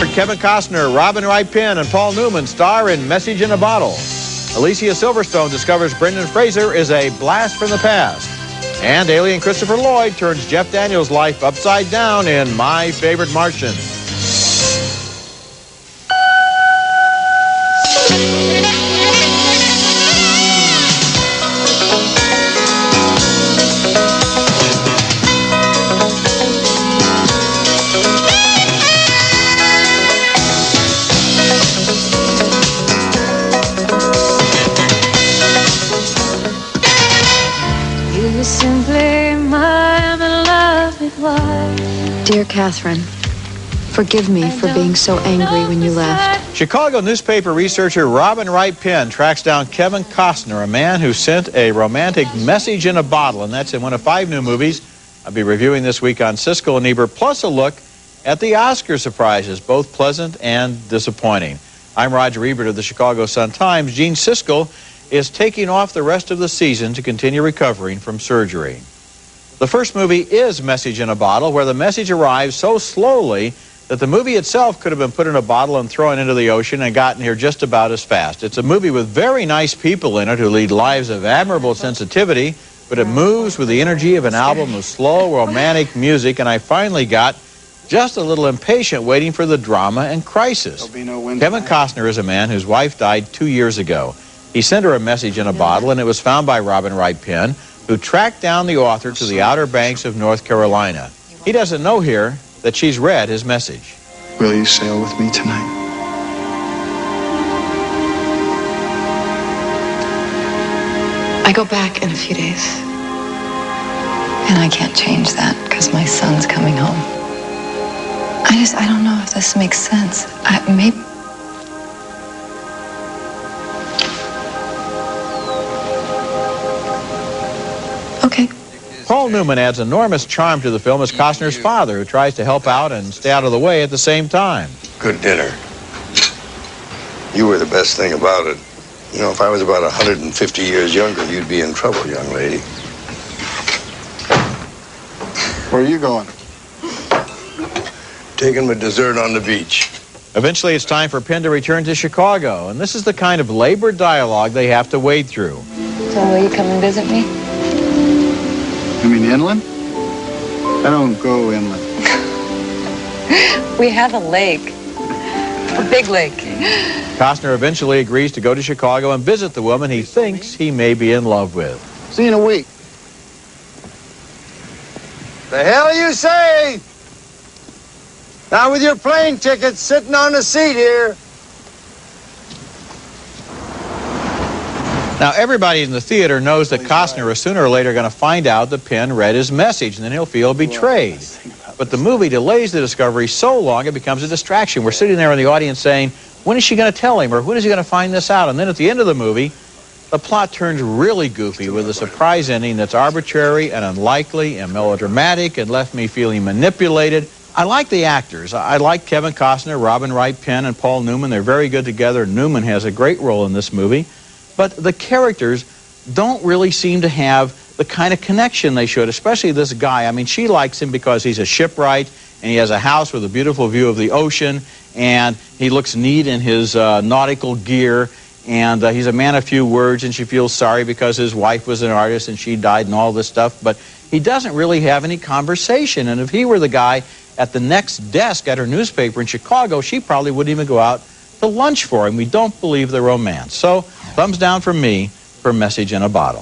Kevin Costner, Robin Wright Penn, and Paul Newman star in Message in a Bottle. Alicia Silverstone discovers Brendan Fraser is a blast from the past. And alien Christopher Lloyd turns Jeff Daniels' life upside down in My Favorite Martian. Simply my beloved wife. Dear Catherine, forgive me for being so angry when you left. Chicago newspaper researcher Robin Wright Penn tracks down Kevin Costner, a man who sent a romantic message in a bottle, and that's in one of 5 new movies I'll be reviewing this week on Siskel and Ebert, plus a look at the Oscar surprises, both pleasant and disappointing. I'm Roger Ebert of the Chicago Sun-Times. Gene Siskel is taking off the rest of the season to continue recovering from surgery. The first movie is Message in a Bottle, where the message arrives so slowly that the movie itself could have been put in a bottle and thrown into the ocean and gotten here just about as fast. It's a movie with very nice people in it who lead lives of admirable sensitivity, but it moves with the energy of an album of slow, romantic music, and I finally got just a little impatient waiting for the drama and crisis. Kevin Costner is a man whose wife died 2 years ago. He sent her a message in a bottle, and it was found by Robin Wright Penn, who tracked down the author to the Outer Banks of North Carolina. He doesn't know here that she's read his message. Will you sail with me tonight? I go back in a few days. And I can't change that because my son's coming home. I don't know if this makes sense. Maybe. Okay. Paul Newman adds enormous charm to the film as Costner's father, who tries to help out and stay out of the way at the same time. Good dinner. You were the best thing about it. You know, if I was about 150 years younger, you'd be in trouble, young lady. Where are you going? Taking my dessert on the beach. Eventually, it's time for Penn to return to Chicago, and this is the kind of labored dialogue they have to wade through. So will you come and visit me? You mean inland? I don't go inland. We have a lake. A big lake. Costner eventually agrees to go to Chicago and visit the woman he thinks he may be in love with. See you in a week. The hell you say? Not with your plane ticket sitting on the seat here. Now, everybody in the theater knows that Costner is sooner or later going to find out that Penn read his message, and then he'll feel betrayed. But the movie delays the discovery so long it becomes a distraction. We're sitting there in the audience saying, when is she going to tell him, or when is he going to find this out? And then at the end of the movie, the plot turns really goofy with a surprise ending that's arbitrary and unlikely and melodramatic and left me feeling manipulated. I like the actors. I like Kevin Costner, Robin Wright Penn, and Paul Newman. They're very good together. Newman has a great role in this movie. But the characters don't really seem to have the kind of connection they should, especially this guy. I mean, she likes him because he's a shipwright, and he has a house with a beautiful view of the ocean, and he looks neat in his nautical gear, and he's a man of few words, and she feels sorry because his wife was an artist and she died and all this stuff. But he doesn't really have any conversation, and if he were the guy at the next desk at her newspaper in Chicago, she probably wouldn't even go out to lunch for him. We don't believe the romance. So, thumbs down from me for Message in a Bottle.